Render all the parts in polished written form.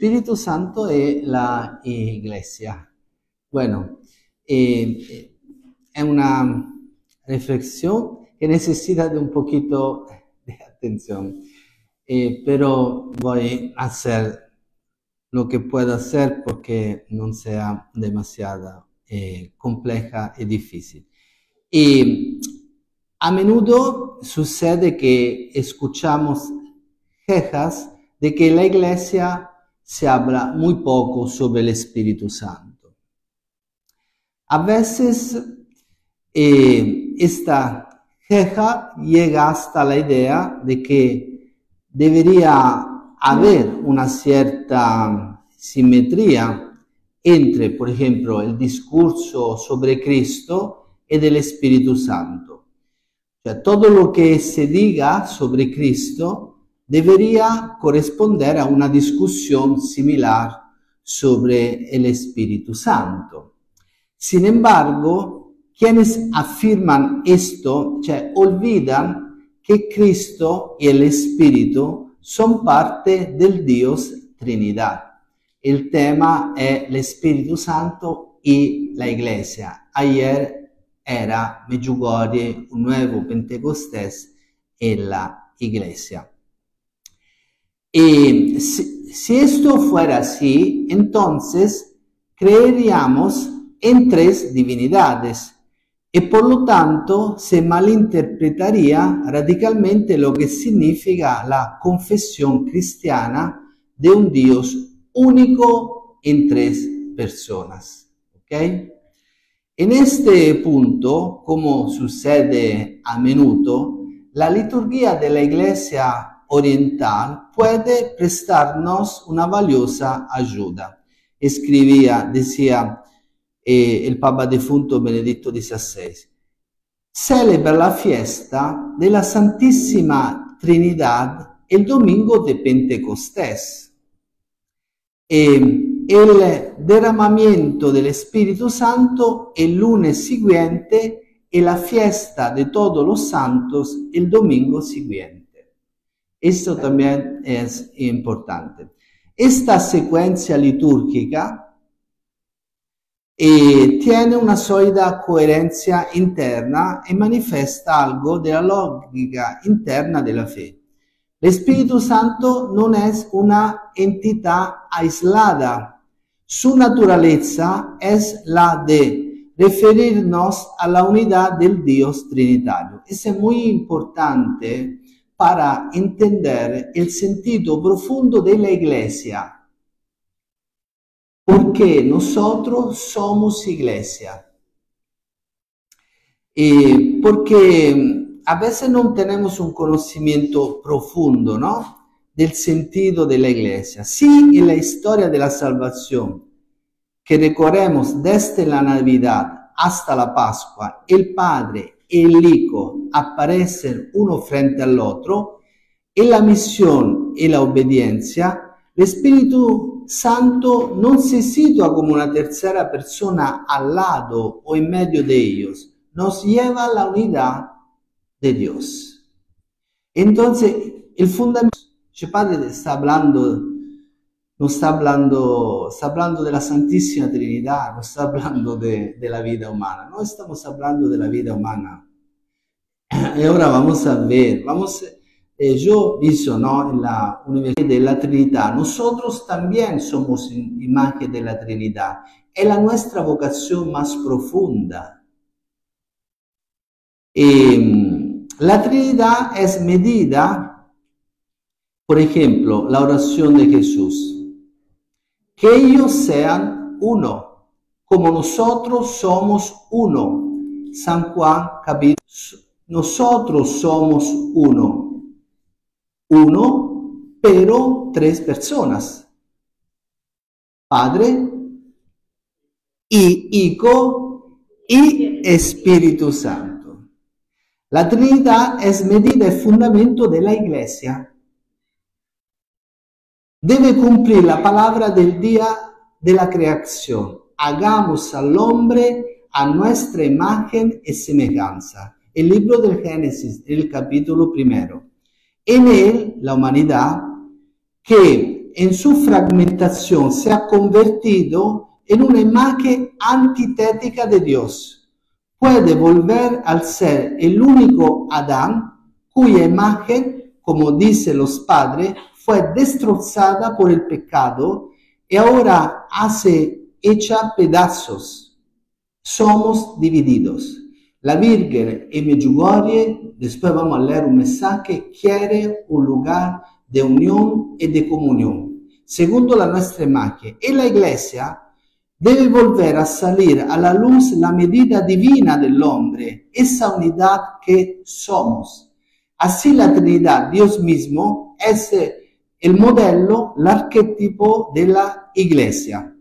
Espíritu Santo e la Iglesia. Bueno, è una reflexión que necesita de un poquito de atención, pero voy a hacer lo que puedo hacer porque no sea demasiado compleja y difícil. Y a menudo sucede que escuchamos quejas de que la Iglesia se habla muy poco sobre el Espíritu Santo. A veces esta queja llega hasta la idea de que debería haber una cierta simetría entre, por ejemplo, el discurso sobre Cristo y del Espíritu Santo. O sea, todo lo que se diga sobre Cristo debería corresponder a una discusión similar sobre el Espíritu Santo. Sin embargo, quienes afirman esto, olvidan que Cristo y el Espíritu son parte del Dios Trinidad. El tema è l'Espíritu Santo y la Iglesia. Ayer era Medjugorje, un nuevo Pentecostés en la Iglesia. Y si esto fuera así, entonces creeríamos en tres divinidades y por lo tanto se malinterpretaría radicalmente lo que significa la confesión cristiana de un Dios único en tres personas. ¿Okay? En este punto, como sucede a menudo, la liturgia de la Iglesia oriental puede prestarnos una valiosa ayuda. Decía el Papa defunto Benedetto XVI, celebra la fiesta de la Santísima Trinidad el domingo de Pentecostés. El derramamiento del Espíritu Santo el lunes siguiente y la fiesta de todos los santos el domingo siguiente. Esto también es importante. Esta secuencia litúrgica tiene una sólida coherencia interna y manifiesta algo de la lógica interna de la fe. El Espíritu Santo no es una entidad aislada. Su naturaleza es la de referirnos a la unidad del Dios Trinitario. Eso es muy importante para entender el sentido profundo de la Iglesia. Porque nosotros somos Iglesia. Porque a veces no tenemos un conocimiento profundo, ¿no?, del sentido de la Iglesia. Sí, en la historia de la salvación, que recorremos desde la Navidad hasta la Pascua, el Padre y el Hijo aparecen uno frente al otro, en la misión y la obediencia, el Espíritu Santo no se sitúa como una tercera persona al lado o en medio de ellos, nos lleva a la unidad de Dios. Entonces, el fundamento, el Padre está hablando de la Santísima Trinidad, no está hablando de la vida humana, no estamos hablando de la vida humana. Y ahora vamos a ver, yo hice, ¿no?, en la Universidad de la Trinidad, nosotros también somos imagen de la Trinidad, es la nuestra vocación más profunda. La Trinidad es medida, por ejemplo, la oración de Jesús, que ellos sean uno, como nosotros somos uno. San Juan capítulo, nosotros somos uno, pero tres personas, Padre y Hijo y Espíritu Santo. La Trinidad es medida y fundamento de la Iglesia. Debe cumplir la palabra del día de la creación. Hagamos al hombre a nuestra imagen y semejanza. El libro del Génesis, el capítulo 1. En él, la humanidad, que en su fragmentación se ha convertido en una imagen antitética de Dios. Puede volver al ser el único Adán cuya imagen, como dicen los padres, fue destrozada por el pecado y ahora hace hecha pedazos. Somos divididos. La Virgen en Medjugorje, después vamos a leer un mensaje, quiere un lugar de unión y de comunión, segundo la nuestra imagen. Y la Iglesia debe volver a salir a la luz la medida divina del hombre, esa unidad que somos. Así la Trinidad, Dios mismo, es el modelo, el arquetipo de la Iglesia.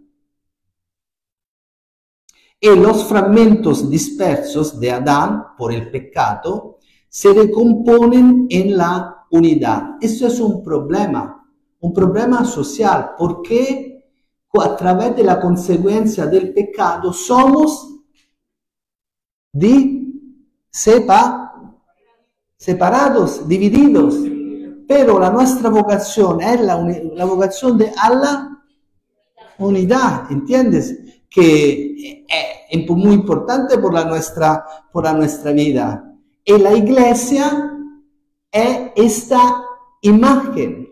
Y los fragmentos dispersos de Adán por el pecado se recomponen en la unidad. Esto es un problema social, porque a través de la consecuencia del pecado somos separados, divididos. Pero la nuestra vocación es la vocación de la unidad, ¿entiendes? Que es muy importante por la nuestra vida. Y la Iglesia es esta imagen.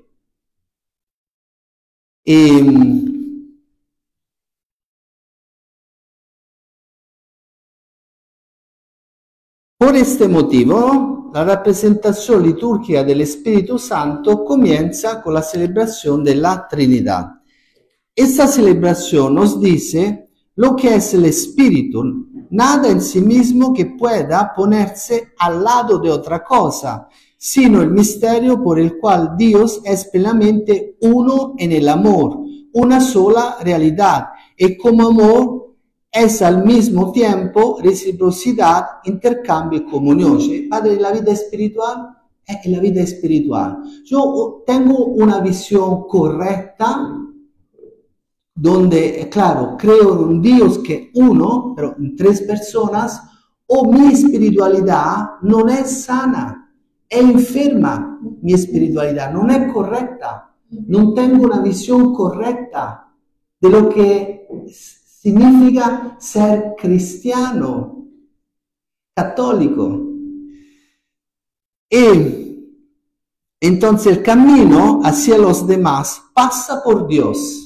Por este motivo, la representación litúrgica del Espíritu Santo comienza con la celebración de la Trinidad. Esta celebración nos dice lo que es el Espíritu, nada en sí mismo que pueda ponerse al lado de otra cosa, sino el misterio por el cual Dios es plenamente uno en el amor, una sola realidad, y como amor es al mismo tiempo reciprocidad, intercambio y comunión. Padre, la vida espiritual es la vida espiritual. Yo tengo una visión correcta, donde, claro, creo en un Dios que es uno, pero en tres personas, o mi espiritualidad no es sana, è enferma mi espiritualidad, non è correcta, non tengo una visión correcta de lo que significa ser cristiano, católico. Y entonces el camino hacia los demás pasa por Dios.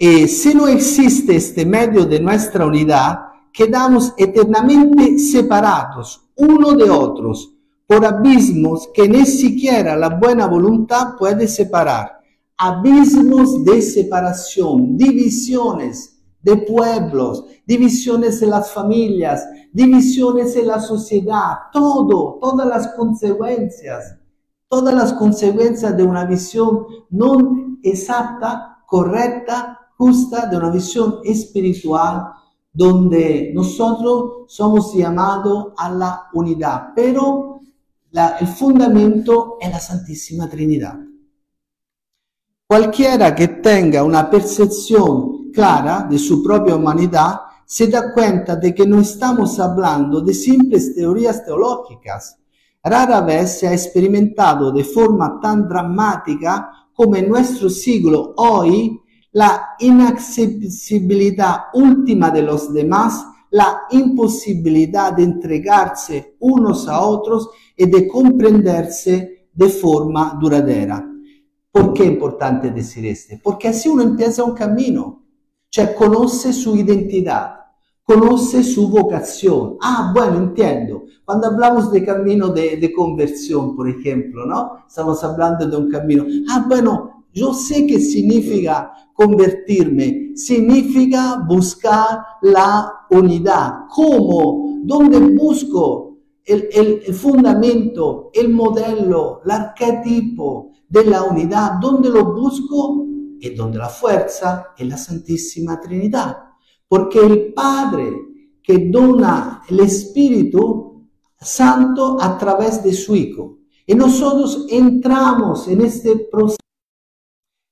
Y si no existe este medio de nuestra unidad, quedamos eternamente separados uno de otros por abismos que ni siquiera la buena voluntad puede separar. Abismos de separación, divisiones de pueblos, divisiones en las familias, divisiones en la sociedad, todas las consecuencias de una visión no exacta, correcta, justa, de una visión espiritual, donde nosotros somos llamados a la unidad, pero el fundamento es la Santísima Trinidad. Cualquiera que tenga una percepción clara de su propia humanidad se da cuenta de que no estamos hablando de simples teorías teológicas. Rara vez se ha experimentado de forma tan dramática como en nuestro siglo hoy la inaccesibilidad última de los demás, la imposibilidad de entregarse unos a otros y de comprenderse de forma duradera. ¿Por qué es importante decir esto? Porque así uno empieza un camino, cioè conoce su identidad, conoce su vocación. Ah, bueno, entiendo. Cuando hablamos de camino de conversión, por ejemplo, ¿no? Estamos hablando de un camino. Ah, bueno, yo sé qué significa convertirme. Significa buscar la unidad. ¿Cómo? ¿Dónde busco el fundamento, el modelo, el arquetipo de la unidad? ¿Dónde lo busco? Es donde la fuerza es la Santísima Trinidad. Porque el Padre que dona el Espíritu Santo a través de su Hijo. Y nosotros entramos en este proceso.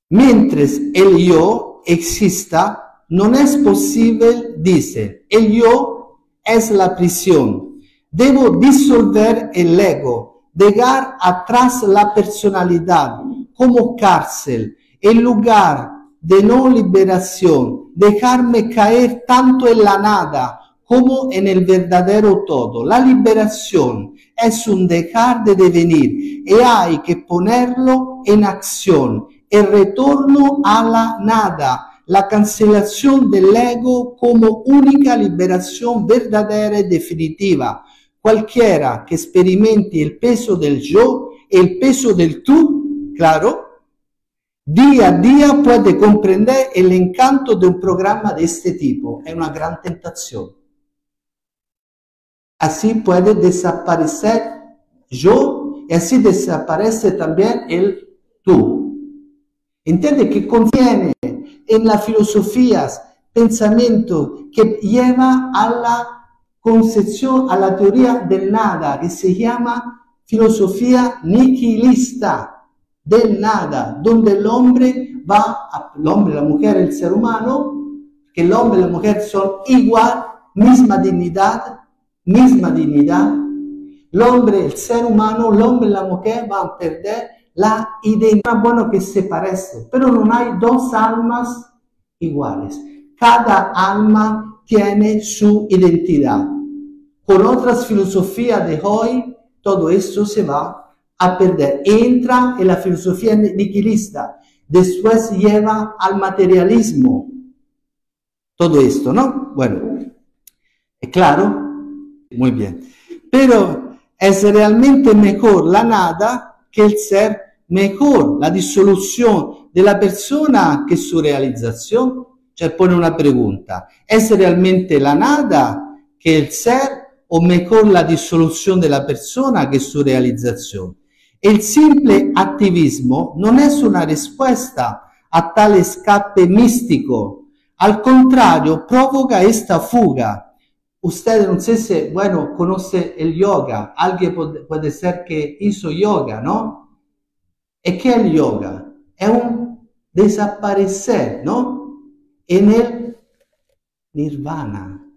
Mientras el yo exista, no es posible, dice, el yo es la prisión. Debo disolver el ego, dejar atrás la personalidad, como cárcel, en lugar de no liberación, dejarme caer tanto en la nada como en el verdadero todo. La liberación es un dejar de devenir y hay que ponerlo en acción. El retorno a la nada, la cancelación del ego como única liberación verdadera y definitiva. Cualquiera que experimente el peso del yo, el peso del tú, claro, día a día puede comprender el encanto de un programa de este tipo. Es una gran tentación. Así puede desaparecer yo y así desaparece también el tú. Entiende que contiene en las filosofías pensamiento que lleva a la concepción, a la teoría del nada, que se llama filosofía nihilista del nada, donde el hombre el hombre, la mujer, el ser humano, que el hombre y la mujer son igual, misma dignidad, el hombre, el ser humano, el hombre y la mujer van a perder la identidad. Bueno, que se parece, pero no hay dos almas iguales. Cada alma tiene su identidad. Con otras filosofías de hoy, todo esto se va a perder. Entra en la filosofía nihilista, después lleva al materialismo. Todo esto, ¿no? Bueno, ¿es claro? Muy bien. Pero es realmente mejor la nada que el ser, mejor la disolución de la persona que su realización. Cioè pone una pregunta: ¿es realmente la nada que el ser o mejor la disolución de la persona que su realización? El simple activismo no es una respuesta a tal escape místico, al contrario, provoca esta fuga. Usted no sé si, bueno, conoce el yoga, alguien puede ser que hizo yoga, ¿no? ¿Y qué es el yoga? Es un desaparecer, ¿no? En el nirvana.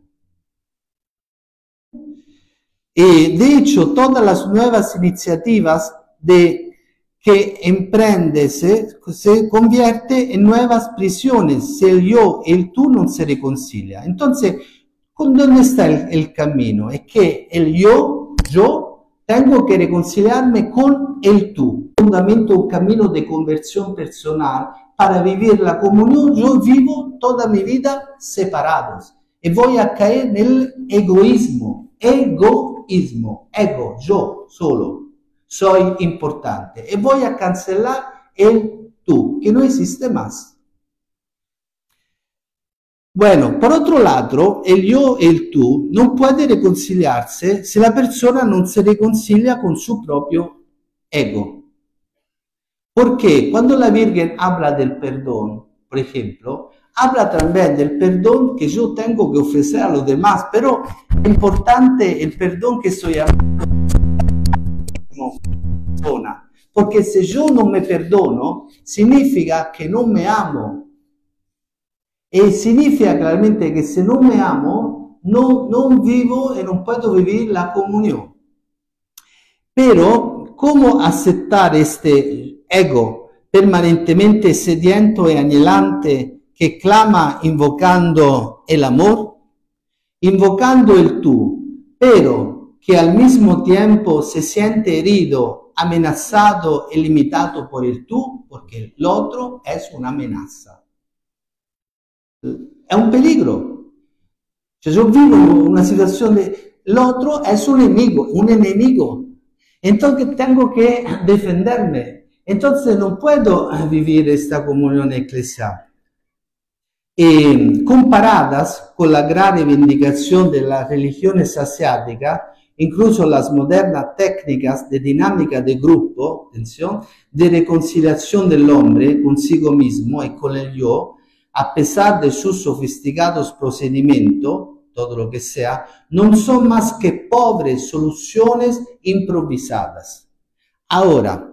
Y de hecho, todas las nuevas iniciativas que emprende se convierte en nuevas prisiones si el yo y el tú no se reconcilia. Entonces, ¿dónde está el camino? Es que el yo, tengo que reconciliarme con el tú. Fundamento un camino de conversión personal para vivir la comunión. Yo vivo toda mi vida separados y voy a caer en el egoísmo. Ego, yo solo soy importante y voy a cancelar el tú, que no existe más. Bueno, por otro lado, el yo y el tú no pueden reconciliarse si la persona no se reconcilia con su propio ego. Porque cuando la Virgen habla del perdón, por ejemplo, habla también del perdón que yo tengo que ofrecer a los demás, pero es importante el perdón que estoy hablando como persona, porque si yo no me perdono, significa que no me amo. E significa claramente che se non mi amo, non vivo e non puedo vivir la comunión. Pero, ¿cómo aceptar este ego permanentemente sediento e anhelante que clama invocando el amor? Invocando el tú, pero que al mismo tiempo se siente herido, amenazado e limitato por el tú, porque el otro es una amenaza. È un peligro. Cioè, yo vivo una situación de el otro es un enemigo. Entonces tengo que defenderme. Entonces no puedo vivir esta comunión eclesial. Comparadas con la gran reivindicación de las religiones asiáticas, incluso las modernas técnicas de dinámica de grupo, atención, de reconciliación del hombre consigo mismo y con el yo, a pesar de sus sofisticados procedimientos, todo lo que sea, no son más que pobres soluciones improvisadas. Ahora,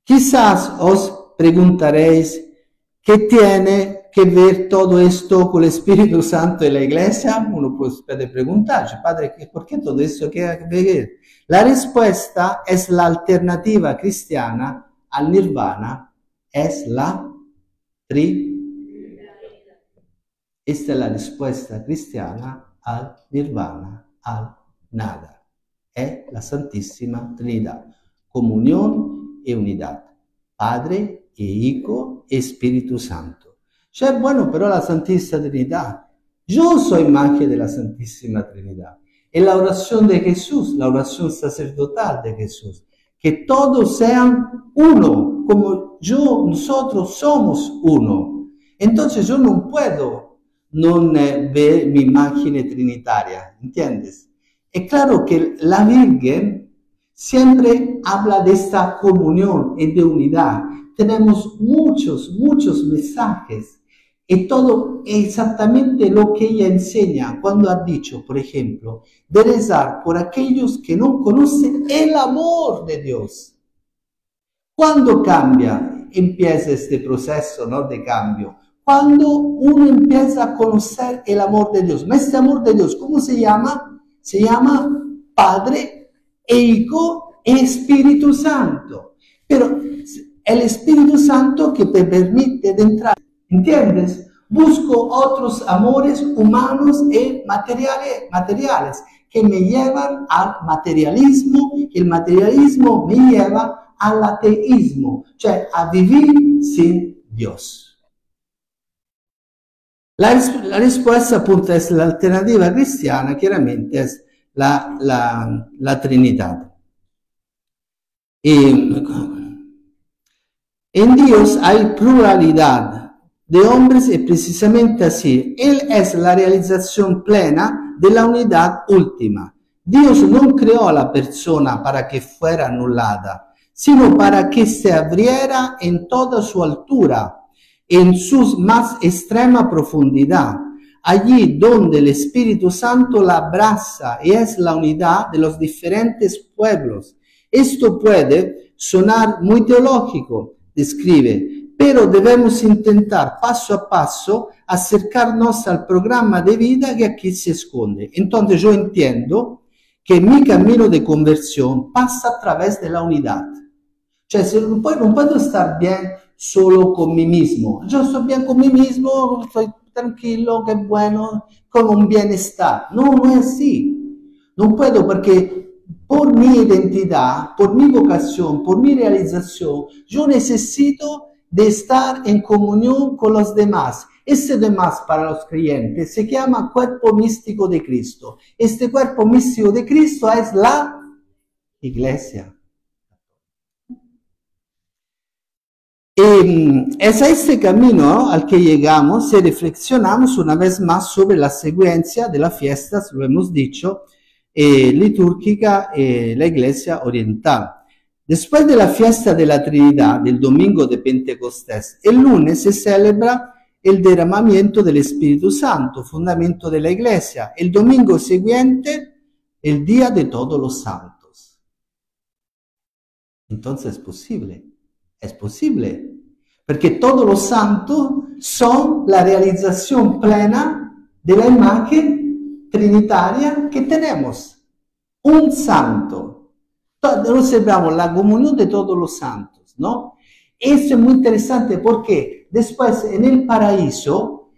quizás os preguntaréis, ¿qué tiene que ver todo esto con el Espíritu Santo y la Iglesia? Uno puede preguntarse, Padre, ¿por qué todo esto tiene que ver? La respuesta es la alternativa cristiana al nirvana es la Trinidad. Esta es la respuesta cristiana al nirvana, al nada. Es la Santísima Trinidad. Comunión y unidad. Padre e Hijo e Espíritu Santo. Cioè, bueno, pero la Santísima Trinidad. Yo soy imagen de la Santísima Trinidad. Es la oración de Jesús, la oración sacerdotal de Jesús. Que todos sean uno, como nosotros somos uno. Entonces yo no puedo no ver mi imagen trinitaria, ¿entiendes? Es claro que la Virgen siempre habla de esta comunión y de unidad. Tenemos muchos mensajes y todo exactamente lo que ella enseña cuando ha dicho, por ejemplo, de rezar por aquellos que no conocen el amor de Dios. ¿Cuándo empieza este proceso, ¿no?, de cambio? Cuando uno empieza a conocer el amor de Dios. ¿Ma este amor de Dios cómo se llama? Se llama Padre e Hijo e Espíritu Santo. Pero el Espíritu Santo que te permite de entrar, ¿entiendes? Busco otros amores humanos y materiales que me llevan al materialismo, y el materialismo me lleva al ateísmo, cioè a vivir sin Dios. La risposta appunto es la alternativa cristiana, chiaramente es la Trinidad. En Dios hay pluralidad de hombres y precisamente así, Él es la realización plena de la unidad última. Dios no creó a la persona para que fuera anulada, sino para que se abriera en toda su altura, en su más extrema profundidad, allí donde el Espíritu Santo la abraza y es la unidad de los diferentes pueblos. Esto puede sonar muy teológico, describe, pero debemos intentar paso a paso acercarnos al programa de vida que aquí se esconde. Entonces yo entiendo que mi camino de conversión pasa a través de la unidad. Cioè, no puedo estar bien solo con mí mismo. Yo estoy bien con mí mismo, estoy tranquilo, qué bueno, con un bienestar. No es así. No puedo porque por mi identidad, por mi vocación, por mi realización, yo necesito de estar en comunión con los demás. Este demás para los creyentes se llama cuerpo místico de Cristo. Este cuerpo místico de Cristo es la Iglesia. Es a este camino al que llegamos si reflexionamos una vez más sobre la secuencia de las fiestas, lo hemos dicho, litúrgica la Iglesia oriental. Después de la fiesta de la Trinidad, del domingo de Pentecostés, el lunes se celebra el derramamiento del Espíritu Santo, fundamento de la Iglesia. El domingo siguiente, el Día de Todos los Santos. Entonces es posible, porque todos los santos son la realización plena de la imagen trinitaria que tenemos. Un santo. Nos celebramos la comunión de todos los santos, ¿no? Eso es muy interesante porque después en el paraíso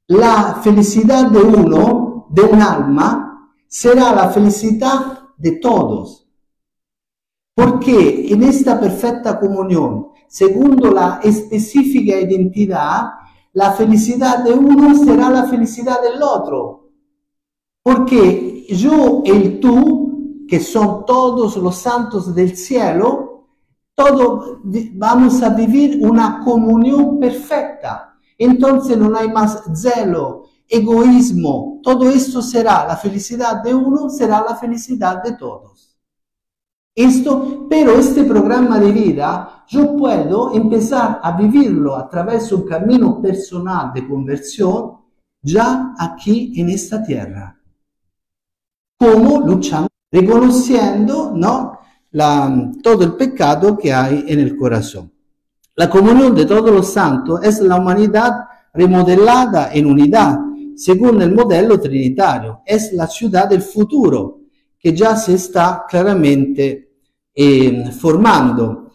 la felicidad de uno, de un alma, será la felicidad de todos. Porque en esta perfecta comunión, segundo la específica identidad, la felicidad de uno será la felicidad del otro. Porque yo y el tú, que son todos los santos del cielo, todos vamos a vivir una comunión perfecta. Entonces no hay más celo, egoísmo. Todo esto será la felicidad de uno, será la felicidad de todos. Pero este programa de vida yo puedo empezar a vivirlo a través de un camino personal de conversión ya aquí en esta tierra. ¿Cómo luchamos? Reconociendo, ¿no?, todo el pecado que hay en el corazón. La comunión de todos los santos es la humanidad remodelada en unidad, según el modelo trinitario. Es la ciudad del futuro, que ya se está claramente formando.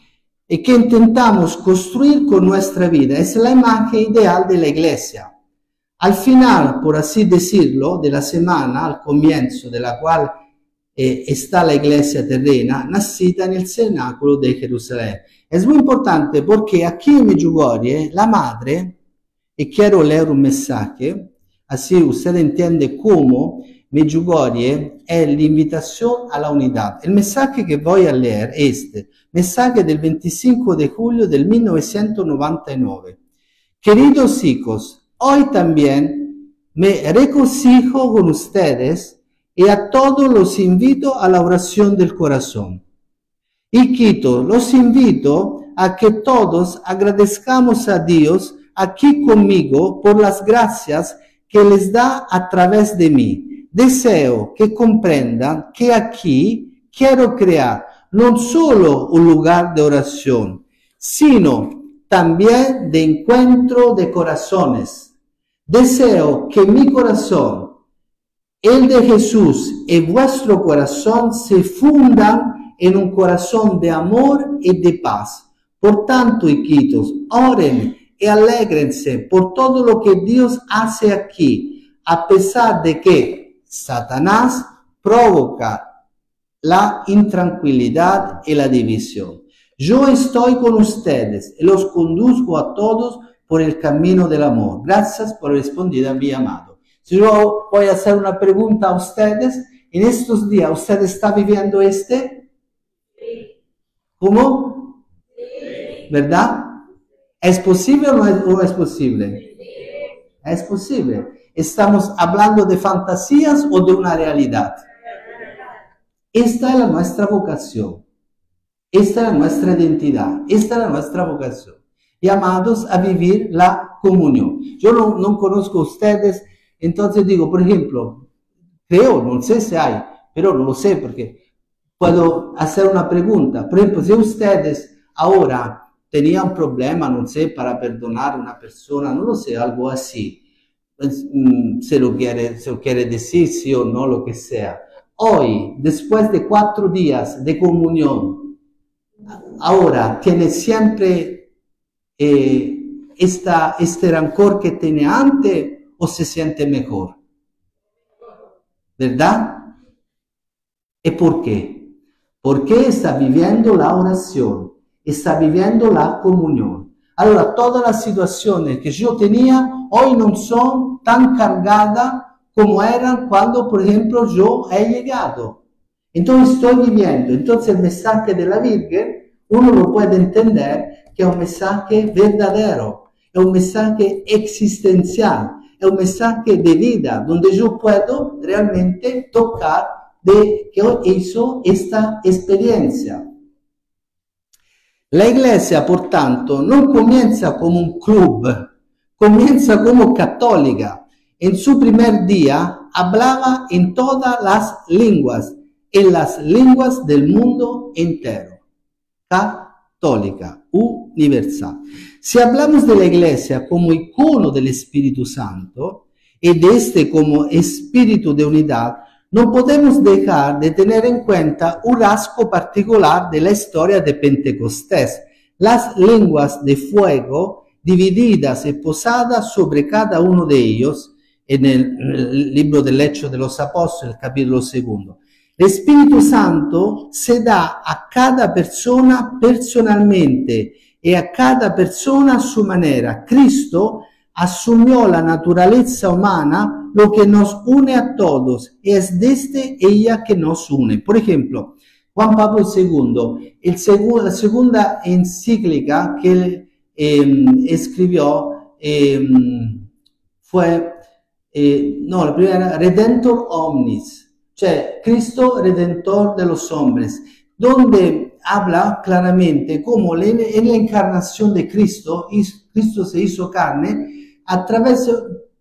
y que intentamos construir con nuestra vida. Es la imagen ideal de la iglesia. Al final, por así decirlo, de la semana, al comienzo de la cual está la iglesia terrena, nacida en el cenáculo de Jerusalén. Es muy importante porque aquí en Medjugorje, la madre, y quiero leer un mensaje, así usted entiende cómo Medjugorje es la invitación a la unidad. El mensaje que voy a leer es este, mensaje del 25 de julio del 1999. Queridos hijos, hoy también me regocijo con ustedes y a todos los invito a la oración del corazón. Hijitos, los invito a que todos agradezcamos a Dios aquí conmigo por las gracias que les da a través de mí. Deseo que comprendan que aquí quiero crear no solo un lugar de oración, sino también de encuentro de corazones. Deseo que mi corazón, el de Jesús y vuestro corazón se fundan en un corazón de amor y de paz. Por tanto, hijitos, oren y alégrense por todo lo que Dios hace aquí, a pesar de que Satanás provoca la intranquilidad y la división. Yo estoy con ustedes y los conduzco a todos por el camino del amor. Gracias por responder a mi llamado. Si yo voy a hacer una pregunta a ustedes, en estos días, ¿usted está viviendo este? Sí. ¿Cómo? Sí. ¿Verdad? ¿Es posible o no es posible? Sí. Es posible. ¿Estamos hablando de fantasías o de una realidad? Esta es nuestra vocación. Esta es nuestra identidad. Esta es nuestra vocación. Llamados a vivir la comunión. Yo no conozco a ustedes, entonces digo, por ejemplo, creo, no sé si hay, pero no lo sé porque puedo hacer una pregunta. Por ejemplo, si ustedes ahora tenían un problema, no sé, para perdonar a una persona, no lo sé, algo así, se lo quiere decir sí o no, lo que sea. Hoy, después de 4 días de comunión, ahora tiene siempre este rancor que tenía antes o se siente mejor, ¿verdad? ¿Y por qué? Porque está viviendo la oración, está viviendo la comunión. Allora, todas las situaciones que yo tenía hoy no son tan cargadas como eran cuando, por ejemplo, yo he llegado. Entonces estoy viviendo. Entonces el mensaje de la Virgen, uno lo puede entender que es un mensaje verdadero, es un mensaje existencial, es un mensaje de vida, donde yo puedo realmente tocar de que hizo esta experiencia. La iglesia, por tanto, no comienza como un club, comienza como católica. En su primer día hablaba en todas las lenguas del mundo entero. Católica, universal. Si hablamos de la iglesia como icono del Espíritu Santo y de este como espíritu de unidad, no podemos dejar de tener en cuenta un rasgo particular de la historia de Pentecostés, las lenguas de fuego divididas y posadas sobre cada uno de ellos, en el libro del Hechos de los Apóstoles, el capítulo 2. El Espíritu Santo se da a cada persona personalmente y a cada persona a su manera. Cristo asumió la naturaleza humana, lo que nos une a todos, y es desde ella que nos une. Por ejemplo, Juan Pablo II, la segunda encíclica que escribió fue, la primera, Redentor Omnis, cioè Cristo Redentor de los hombres, donde habla claramente cómo en la encarnación de Cristo, Cristo se hizo carne, a través de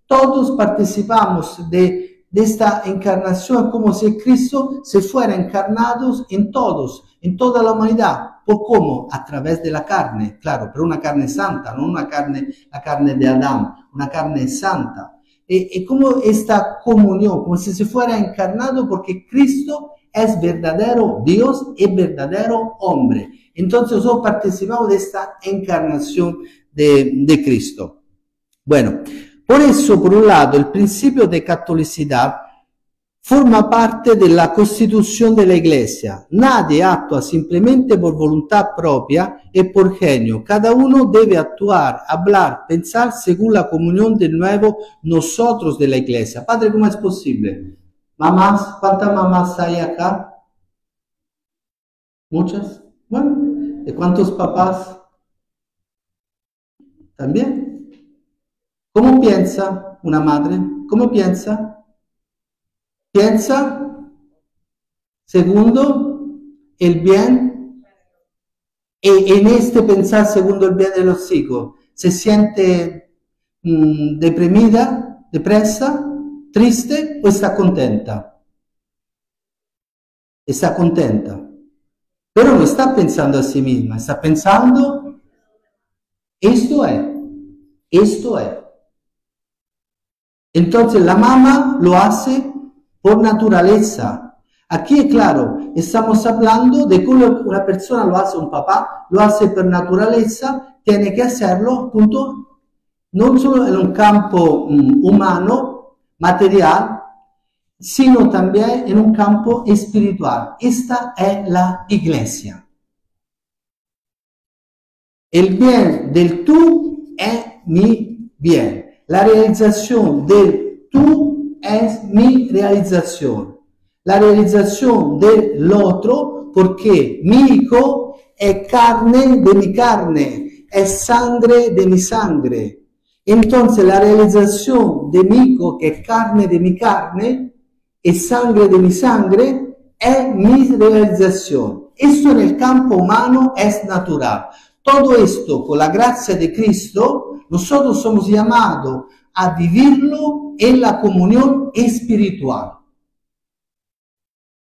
todos participamos de esta encarnación, como si Cristo se fuera encarnado en todos, en toda la humanidad. ¿Por cómo? A través de la carne, claro, pero una carne santa, no la carne de Adán, una carne santa. Y como esta comunión, como si se fuera encarnado, porque Cristo es verdadero Dios y verdadero hombre. Entonces nosotros participamos de esta encarnación de Cristo. Bueno, por eso, por un lado, el principio de catolicidad forma parte de la constitución de la Iglesia. Nadie actúa simplemente por voluntad propia y por genio. Cada uno debe actuar, hablar, pensar según la comunión del nuevo nosotros de la Iglesia. Padre, ¿cómo es posible? Mamás, ¿cuántas mamás hay acá? ¿Muchas? Bueno, ¿y cuántos papás? ¿También? ¿Cómo piensa una madre? ¿Cómo piensa? Piensa, segundo, el bien, y en este pensar segundo el bien de los hijos, se siente deprimida, depresa, triste o está contenta. Está contenta, pero no está pensando a sí misma, está pensando, esto es. Entonces la mamá lo hace por naturaleza. Aquí es claro, estamos hablando de cómo una persona lo hace, un papá lo hace por naturaleza, tiene que hacerlo, punto, non solo en un campo humano, material, sino también en un campo espiritual. Esta es la Iglesia. El bien del tú es mi bien. La realización del tú es mi realización. La realización del otro, porque mi hijo es carne de mi carne, es sangre de mi sangre. Entonces la realización de mi hijo, que es carne de mi carne, es sangre de mi sangre, es mi realización. Esto en el campo humano es natural. Todo esto, con la gracia de Cristo, nosotros somos llamados a vivirlo en la comunión espiritual.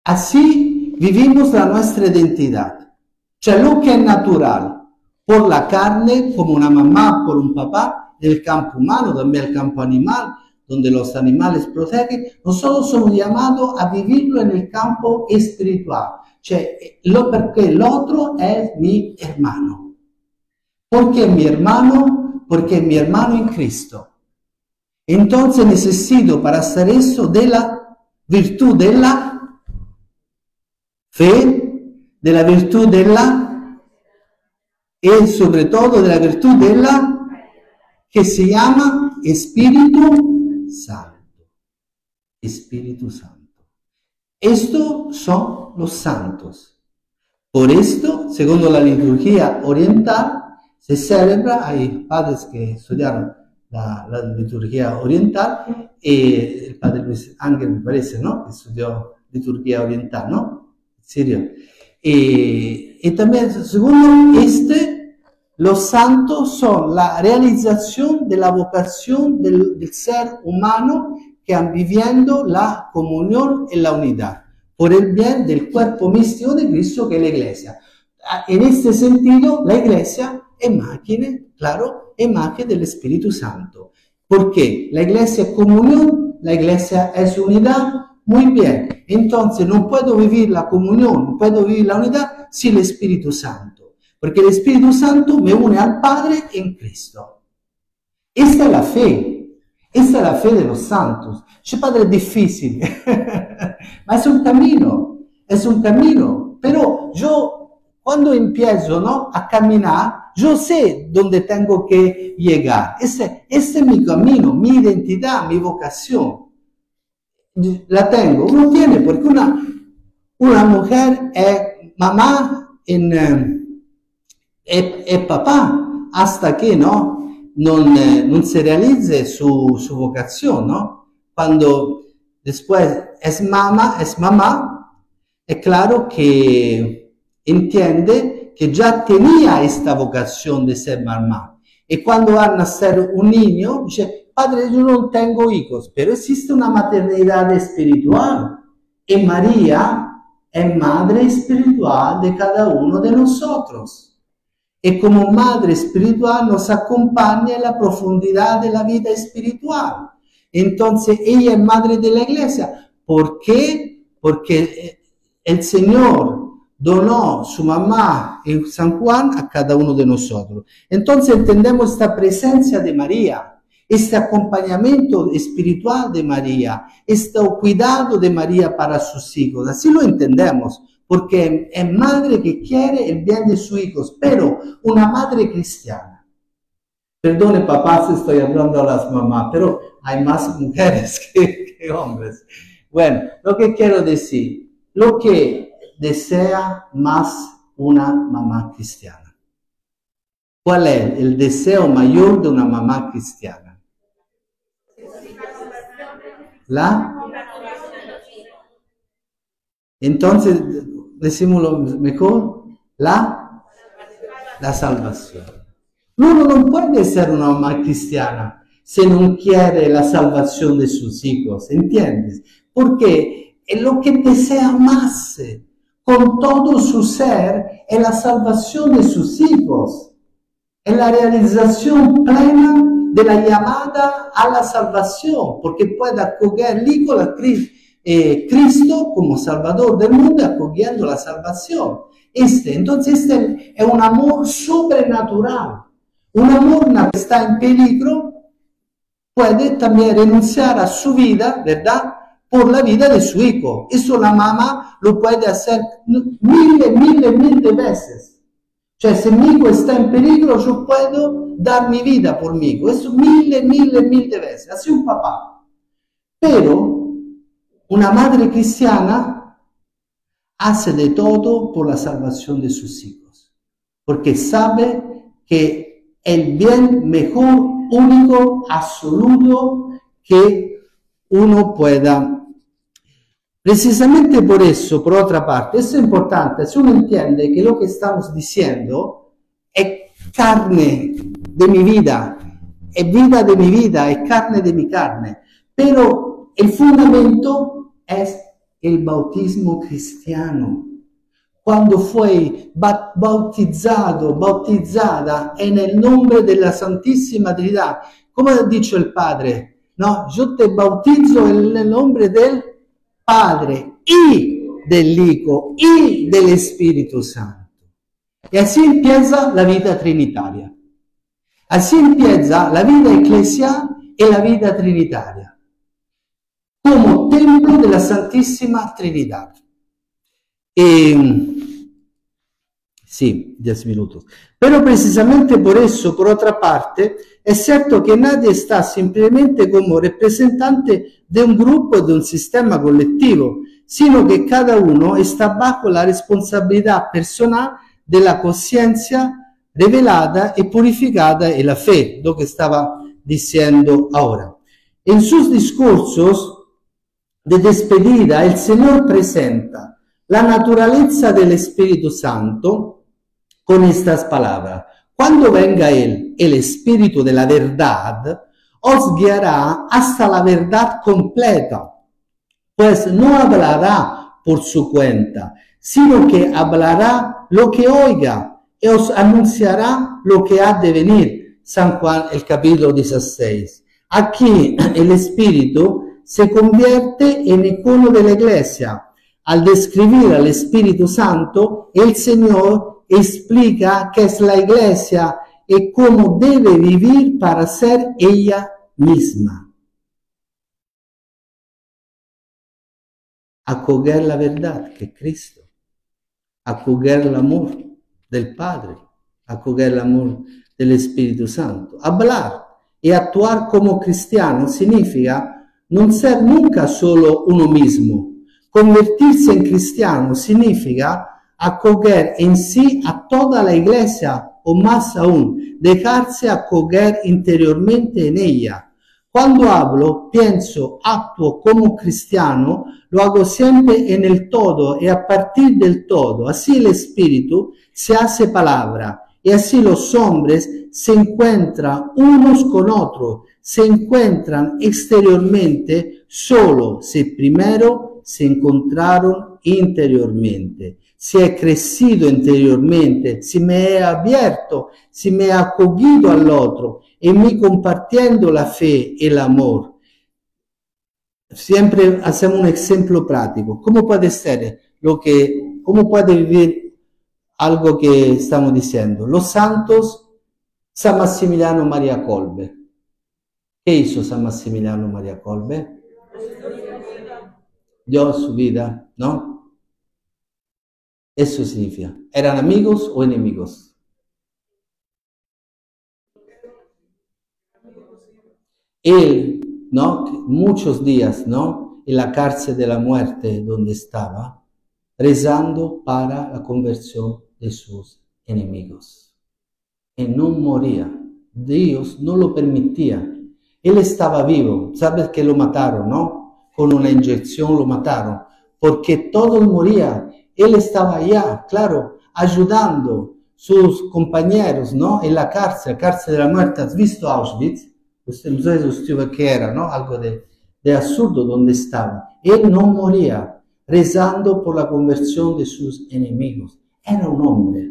Así vivimos la nuestra identidad. Cioè lo que es natural por la carne, como una mamá, por un papá, en el campo humano, también el campo animal, donde los animales protegen, nosotros somos llamados a vivirlo en el campo espiritual. Cioè, porque el otro es mi hermano. ¿Por qué mi hermano? Porque es mi hermano en Cristo. Entonces necesito para hacer eso de la virtud de la fe, de la virtud de la y sobre todo de la virtud de la que se llama Espíritu Santo. Espíritu Santo. Estos son los santos. Por esto, según la liturgia oriental, se celebra, hay padres que estudiaron la liturgia oriental, y el padre Luis Ángel, me parece, ¿no? Estudió liturgia oriental, ¿no? Sirio. Y también, según los santos son la realización de la vocación del ser humano que han viviendo la comunión y la unidad, por el bien del cuerpo místico de Cristo que es la Iglesia. En este sentido, la Iglesia es imagen, claro, imagen del Espíritu Santo. ¿Por qué? La Iglesia es comunión, la Iglesia es unidad. Muy bien, entonces no puedo vivir la comunión, no puedo vivir la unidad sin el Espíritu Santo, porque el Espíritu Santo me une al Padre en Cristo. Esta es la fe de los santos. Dice, Padre, es difícil, ma es un camino, pero yo cuando empiezo, ¿no?, a caminar, yo sé dónde tengo que llegar. Este es mi camino, mi identidad, mi vocación. La tengo, uno tiene, porque una mujer es mamá e papà hasta che non si realizze su vocazione, no? Quando después es mamá, es claro que entiende que ya tenía esta vocación de ser mamá. Y cuando va a nacer un niño, dice, Padre, yo no tengo hijos, pero existe una maternidad espiritual. Y María es madre espiritual de cada uno de nosotros. Y como madre espiritual nos acompaña en la profundidad de la vida espiritual. Entonces ella es madre de la Iglesia. ¿Por qué? Porque el Señor donó su mamá en San Juan a cada uno de nosotros. Entonces entendemos esta presencia de María, este acompañamiento espiritual de María, este cuidado de María para sus hijos. Así lo entendemos, porque es madre que quiere el bien de sus hijos, pero una madre cristiana. Perdone papá si estoy hablando a las mamás, pero hay más mujeres que hombres. Bueno, lo que quiero decir, lo que desea más una mamá cristiana. ¿Cuál es el deseo mayor de una mamá cristiana? Entonces, decimoslo mejor, la salvación. Uno no puede ser una mamá cristiana si no quiere la salvación de sus hijos, ¿entiendes? Porque es lo que desea más con todo su ser, es la salvación de sus hijos, es la realización plena de la llamada a la salvación, porque puede acoger el Hijo Cristo como Salvador del mundo, acogiendo la salvación. Entonces, este es un amor sobrenatural, un amor que está en peligro, puede también renunciar a su vida, ¿verdad?, por la vida de su hijo. Eso la mamá lo puede hacer miles de veces. Cioè, si mi hijo está en peligro, yo puedo dar mi vida por mi hijo. Eso miles de veces. Así un papá. Pero una madre cristiana hace de todo por la salvación de sus hijos. Porque sabe que el bien mejor, único, absoluto que uno pueda. Precisamente por eso, por otra parte, es importante, si uno entiende que lo que estamos diciendo es carne de mi vida, es vida de mi vida, es carne de mi carne, pero el fundamento es el bautismo cristiano. Cuando fue bautizada en el nombre de la Santísima Trinidad, como ha dicho el Padre, no, yo te bautizo en el nombre del Padre y del Hijo y del Espíritu Santo. Y así empieza la vida trinitaria. Así empieza la vida eclesial y la vida trinitaria, como templo de la Santísima Trinidad. Sí, 10 minutos. Pero precisamente por eso, por otra parte, es cierto que nadie está simplemente como representante de un grupo, de un sistema colectivo, sino que cada uno está bajo la responsabilidad personal de la conciencia revelada y purificada en la fe, lo que estaba diciendo ahora. En sus discursos de despedida, el Señor presenta la naturaleza del Espíritu Santo con estas palabras: cuando venga Él, el Espíritu de la verdad, os guiará hasta la verdad completa, pues no hablará por su cuenta, sino que hablará lo que oiga y os anunciará lo que ha de venir. San Juan, el capítulo 16. Aquí el Espíritu se convierte en icono de la Iglesia. Al describir al Espíritu Santo, el Señor explica qué es la Iglesia y cómo debe vivir para ser ella misma. Acoger la verdad, que es Cristo. Acoger el amor del Padre. Acoger el amor del Espíritu Santo. Hablar y actuar como cristiano significa no ser nunca solo uno mismo. Convertirse en cristiano significa acoger en sí a toda la Iglesia, o más aún, dejarse acoger interiormente en ella. Cuando hablo, pienso, actúo como cristiano, lo hago siempre en el todo y a partir del todo. Así el Espíritu se hace palabra y así los hombres se encuentran unos con otros, se encuentran exteriormente solo si primero se encontraron interiormente. Si he crecido interiormente, si me he abierto, si me he acogido al otro y me compartiendo la fe y el amor. Siempre hacemos un ejemplo práctico. ¿Cómo puede ser ¿Cómo puede vivir algo que estamos diciendo? Los santos, San Maximiliano María Kolbe. ¿Qué hizo San Maximiliano María Kolbe? Dio su vida, ¿no? Eso significa. ¿Eran amigos o enemigos? Él, ¿no? Muchos días, ¿no? En la cárcel de la muerte donde estaba, rezando para la conversión de sus enemigos. Y no moría. Dios no lo permitía. Él estaba vivo. ¿Sabes que lo mataron, no? Con una inyección lo mataron. Porque todos morían. Él estaba allá, claro, ayudando a sus compañeros, ¿no? En la cárcel de la muerte. ¿Has visto Auschwitz? Usted no sabe qué era, ¿no? Algo de absurdo donde estaba. Él no moría, rezando por la conversión de sus enemigos. Era un hombre,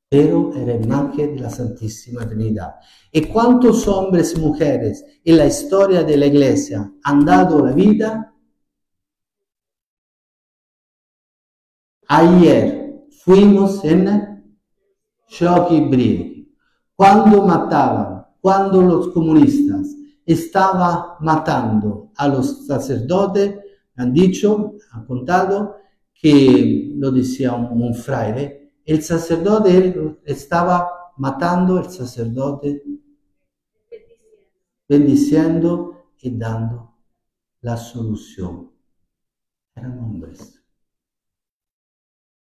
pero era imagen de la Santísima Trinidad. ¿Y cuántos hombres y mujeres en la historia de la Iglesia han dado la vida? Ayer fuimos en Sciocchi Brieghi, cuando mataban, cuando los comunistas estaban matando a los sacerdotes, han contado que, lo decía un fraile, el sacerdote él estaba matando al sacerdote, bendiciendo y dando la solución. Eran hombres.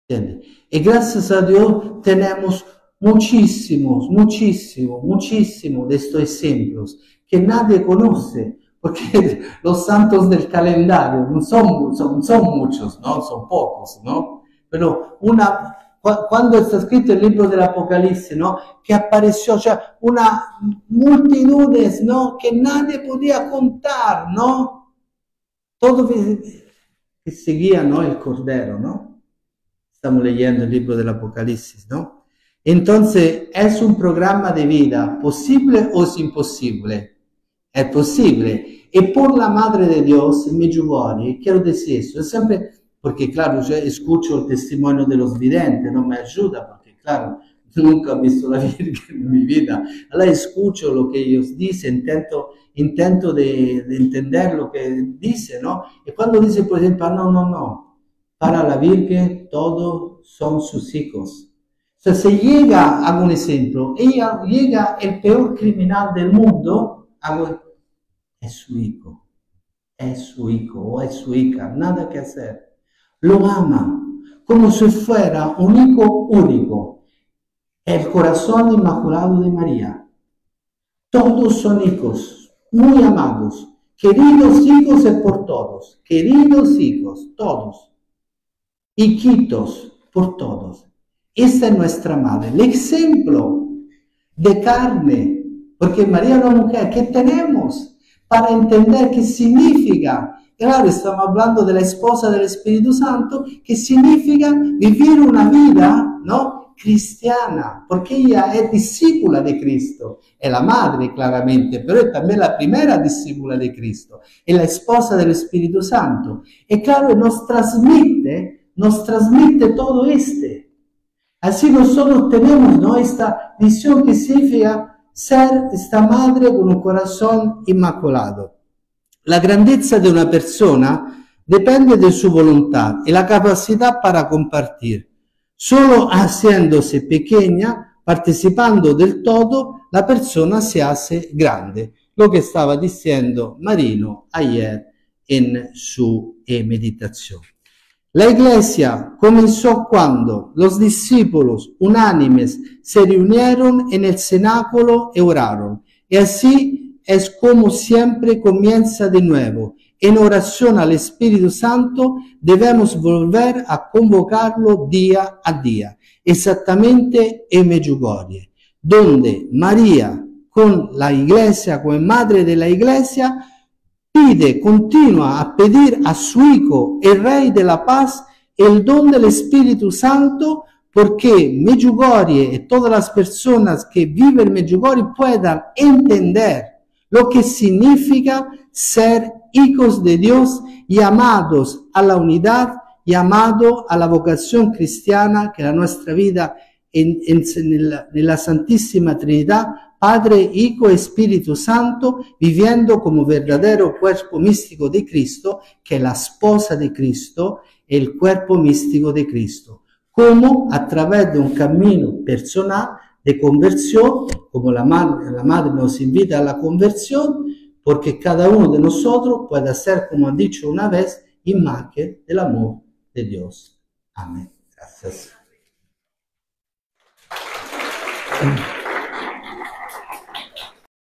¿Entiendes? Y gracias a Dios tenemos muchísimos de estos ejemplos que nadie conoce, porque los santos del calendario no son muchos, ¿no? Son pocos, ¿no? Pero cuando está escrito el libro del Apocalipsis, ¿no? Que apareció, o sea, una multitudes, ¿no? Que nadie podía contar, ¿no? Todo que seguía, ¿no? El Cordero, ¿no? Estamos leyendo el libro del Apocalipsis, ¿no? Entonces, ¿es un programa de vida posible o es imposible? Es posible. Y por la Madre de Dios, en Medjugorje, quiero decir eso, es siempre, porque claro, yo escucho el testimonio de los videntes, no me ayuda, porque claro, nunca he visto la Virgen en mi vida. Ahora escucho lo que ellos dicen, intento de entender lo que dicen, ¿no? Y cuando dicen, por ejemplo, no. Para la Virgen todos son sus hijos. O sea, se llega a un ejemplo, ella llega el peor criminal del mundo, es su hijo o es su hija, nada que hacer. Lo ama como si fuera un hijo único, el corazón inmaculado de María. Todos son hijos, muy amados, queridos hijos por todos, queridos hijos, todos. Hijitos por todos. Esta es nuestra madre, el ejemplo de carne, porque María es una mujer que tenemos para entender qué significa. Claro, estamos hablando de la esposa del Espíritu Santo, que significa vivir una vida, ¿no? Cristiana, porque ella es discípula de Cristo, es la madre claramente, pero es también la primera discípula de Cristo, es la esposa del Espíritu Santo. Y claro, nos transmite todo Así nosotros tenemos, ¿no? Esta visión que significa ser esta madre con un corazón inmaculado. La grandeza de una persona depende de su voluntad y la capacidad para compartir. Solo haciéndose pequeña, participando del todo, la persona se hace grande. Lo que estaba diciendo Marino ayer en su meditación. La Iglesia comenzó cuando los discípulos unánimes se reunieron en el cenáculo y oraron. Y así es como siempre comienza de nuevo. En oración al Espíritu Santo debemos volver a convocarlo día a día, exactamente en Medjugorje, donde María, con la Iglesia, como Madre de la Iglesia, continúa a pedir a su Hijo, el Rey de la Paz, el don del Espíritu Santo, porque Medjugorje y todas las personas que viven en Medjugorje puedan entender lo que significa ser hijos de Dios, llamados a la unidad llamado a la vocación cristiana que la nuestra vida nella Santissima Trinità, Padre, Hijo e Spirito Santo, viviendo como verdadero cuerpo místico de Cristo, que es la sposa de Cristo e il cuerpo místico de Cristo, como a través de un camino personal de conversión, como la madre nos invita a la conversión, porque cada uno de nosotros pueda ser, como han dicho una vez, imagen del amor de Dios. Amén. Gracias.